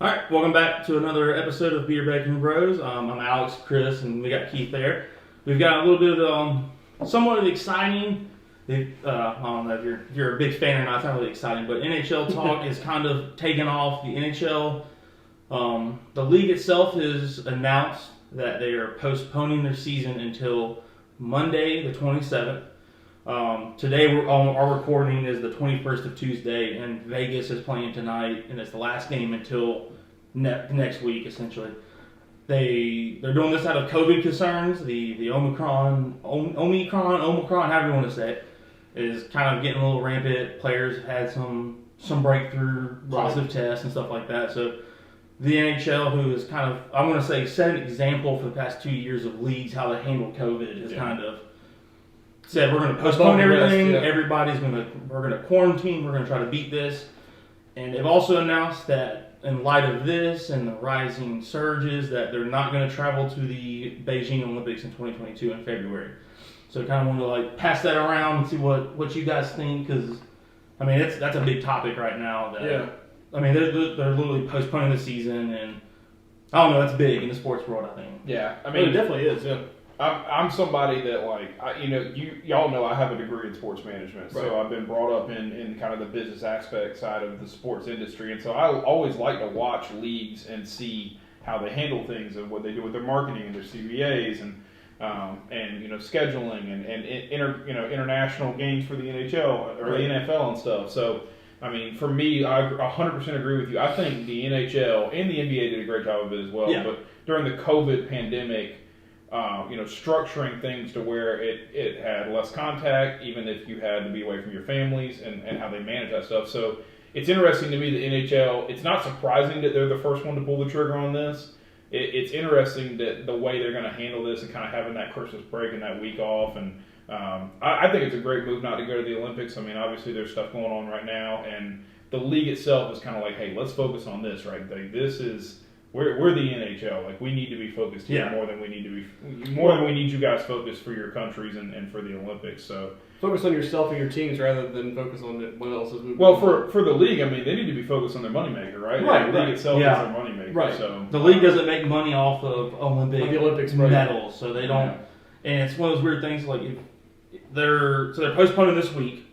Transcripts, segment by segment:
All right, welcome back to another episode of Beer Bacon Bros. I'm Alex, Chris, and we got Keith there. We've got a little bit of somewhat of exciting. I don't know if you're a big fan or not. It's not really exciting, but NHL talk is kind of taken off. The NHL, the league itself has announced that they are postponing their season until Monday, the 27th. Today, our recording is the 21st of Tuesday, and Vegas is playing tonight, and it's the last game until next week, essentially. They're doing this out of COVID concerns. The Omicron, however you want to say it, is kind of getting a little rampant. Players had some breakthrough positive tests and stuff like that. So the NHL, who is kind of, I want to say, set an example for the past 2 years of leagues, how they handle COVID, is kind of said we're going to postpone everything. We're going to quarantine. We're going to try to beat this. And they've also announced that in light of this and the rising surges, that they're not going to travel to the Beijing Olympics in 2022 in February. So I kind of want to pass that around and see what you guys think, because I mean that's a big topic right now. I mean they're literally postponing the season, and I don't know, that's big in the sports world, I think. Yeah, I mean it definitely is. Yeah. I'm somebody that y'all know I have a degree in sports management, right. So I've been brought up in kind of the business aspect side of the sports industry, and so I always like to watch leagues and see how they handle things and what they do with their marketing and their CBAs and scheduling and international games for the NHL or the NFL and stuff. So I mean, for me, I 100% agree with you. I think the NHL and the NBA did a great job of it as well. Yeah. But during the COVID pandemic, structuring things to where it had less contact, even if you had to be away from your families, and how they manage that stuff. So it's interesting to me, the NHL, it's not surprising that they're the first one to pull the trigger on this. It's interesting that the way they're going to handle this and kind of having that Christmas break and that week off. And I think it's a great move not to go to the Olympics. I mean, obviously there's stuff going on right now, and the league itself is kind of like, hey, let's focus on this, right? This is... We're the NHL. Like, we need to be focused here more than we need you guys focused for your countries and for the Olympics. So focus on yourself and your teams rather than focus on what else is moving. Well, for the league, I mean, they need to be focused on their moneymaker, right? Right. The league itself is their moneymaker. Right. So The league doesn't make money off of Olympics medals, so they don't. Yeah. And it's one of those weird things. Like they're postponing this week,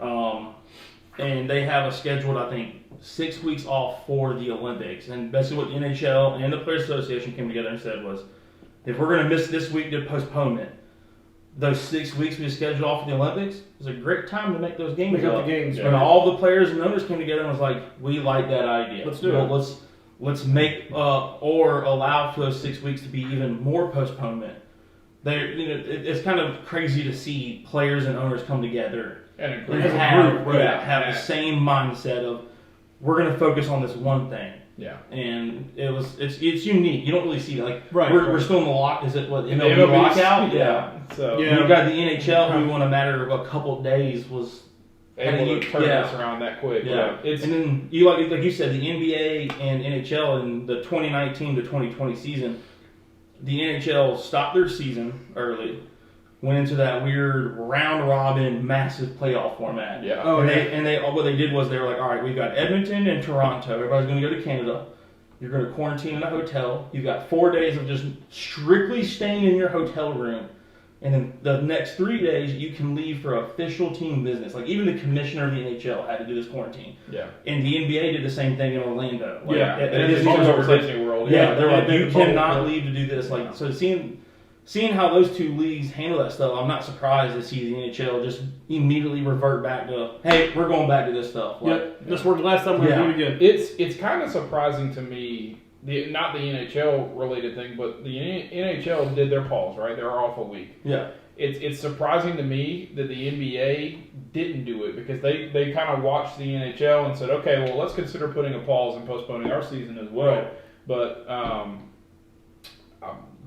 and they have a scheduled, I think, 6 weeks off for the Olympics. And basically what the NHL and the Players Association came together and said was, if we're going to miss this week to postponement, those 6 weeks we scheduled off for the Olympics is a great time to make those games Make up the games. And all the players and owners came together and was like, we like that idea. Let's do it. Let's make or allow for those 6 weeks to be even more postponement. It's kind of crazy to see players and owners come together and have the same mindset of, we're going to focus on this one thing. Yeah. And it's unique. You don't really see it. We're still in the lock. Is it what MLB lockout? Yeah. So you've got the NHL who, in a matter of a couple of days, was able to turn this around that quick. Yeah. And then like you said, the NBA and NHL in the 2019 to 2020 season, the NHL stopped their season early. Went into that weird round robin massive playoff format. Yeah. What they did was they were like, all right, we've got Edmonton and Toronto. Everybody's going to go to Canada. You're going to quarantine in a hotel. You've got 4 days of just strictly staying in your hotel room. And then the next 3 days, you can leave for official team business. Like, even the commissioner of the NHL had to do this quarantine. Yeah. And the NBA did the same thing in Orlando. Disney World. Yeah, they're like, you cannot leave to do this. Like, so seeing how those two leagues handle that stuff, I'm not surprised to see the NHL just immediately revert back to, hey, we're going back to this stuff. This worked last time, we're going to do it again. It's kind of surprising to me, not the NHL related thing, but the NHL did their pause, right? They're off a week. Yeah. It's surprising to me that the NBA didn't do it, because they kind of watched the NHL and said, okay, well, let's consider putting a pause and postponing our season as well. Right. But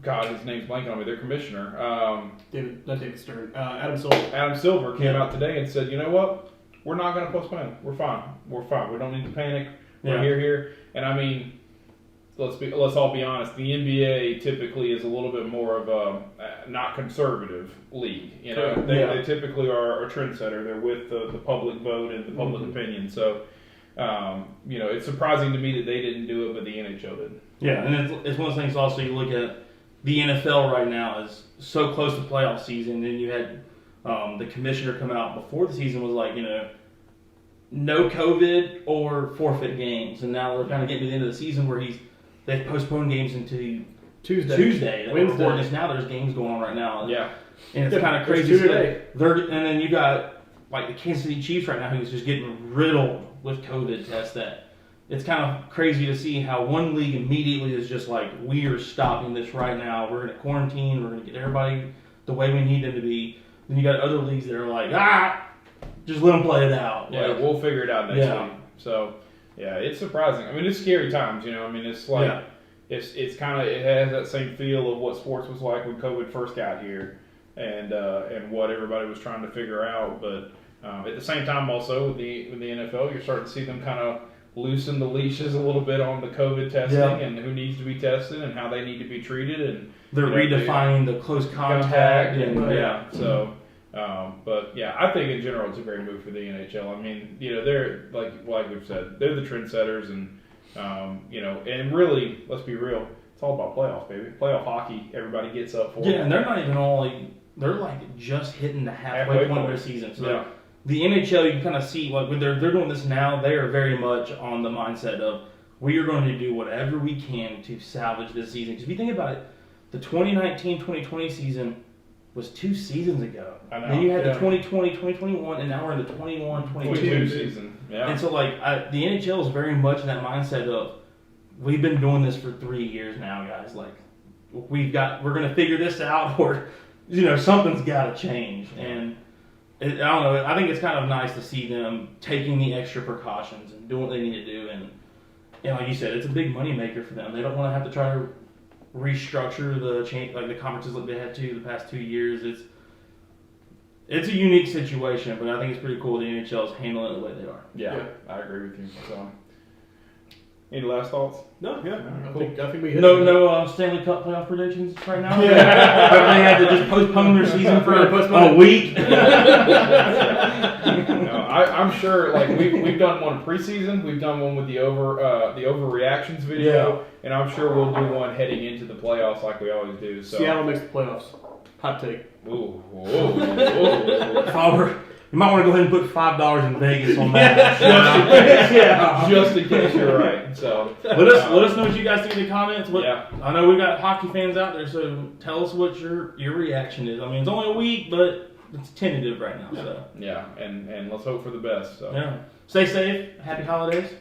God, his name's blanking on me. Their commissioner, David Stern, Adam Silver. Adam Silver came out today and said, you know what? We're not going to postpone. We're fine. We don't need to panic. We're here. And I mean, let's all be honest. The NBA typically is a little bit more of a not conservative league. They typically are a trendsetter. They're with the public vote and the public opinion. So It's surprising to me that they didn't do it, but the NHL did. Yeah, and it's one of those things also you look at the NFL right now is so close to playoff season, and you had the commissioner come out before the season was like, no COVID or forfeit games, and now we're kind of getting to the end of the season where they've postponed games into Tuesday. Wednesday. Now there's games going on right now. Yeah. And it's kind of crazy. And then you got like the Kansas City Chiefs right now who's just getting riddled with COVID tests. That it's kind of crazy to see how one league immediately is just like, we are stopping this right now. We're going to quarantine. We're going to get everybody the way we need them to be. Then you got other leagues that are like, just let them play it out. Yeah, like, we'll figure it out next week. So, yeah, it's surprising. I mean, it's scary times, I mean, it's like, it's kind of, it has that same feel of what sports was like when COVID first got here and what everybody was trying to figure out. But at the same time, also, with the NFL, you're starting to see them kind of loosen the leashes a little bit on the COVID testing and who needs to be tested and how they need to be treated. And they're redefining the close contact. But yeah, I think in general it's a great move for the NHL. I mean, they're like we've said, they're the trendsetters, and and really, let's be real, it's all about playoffs, baby. Playoff hockey, everybody gets up for. Yeah, and they're not even they're like just hitting the halfway point of their season. So the NHL, you can kind of see when they're doing this now, they are very much on the mindset of, we are going to do whatever we can to salvage this season. Because if you think about it, the 2019-2020 season was 2 seasons ago. I know. Then you had the 2020-2021, and now we're in the 21-22 season. Yeah. And so, the NHL is very much in that mindset of, we've been doing this for 3 years now, guys. Like, we're going to figure this out, or something's got to change. And I don't know. I think it's kind of nice to see them taking the extra precautions and doing what they need to do. And like you said, it's a big money maker for them. They don't want to have to try to restructure the conferences like they had to the past 2 years. It's a unique situation, but I think it's pretty cool the NHL is handling it the way they are. Yeah, I agree with you. So, any last thoughts? No, yeah. Cool. I think we hit No Stanley Cup playoff predictions right now. They had to just postpone their season for a week. I'm sure. We've done one preseason. We've done one with the overreactions video, and I'm sure we'll do one heading into the playoffs like we always do. So Seattle makes the playoffs. Hot take. Ooh. You might want to go ahead and put $5 in Vegas on that. Just in case you're right. So let us know what you guys think in the comments. I know we got hockey fans out there, so tell us what your reaction is. I mean, it's only a week, but it's tentative right now. So and let's hope for the best. So stay safe. Happy holidays.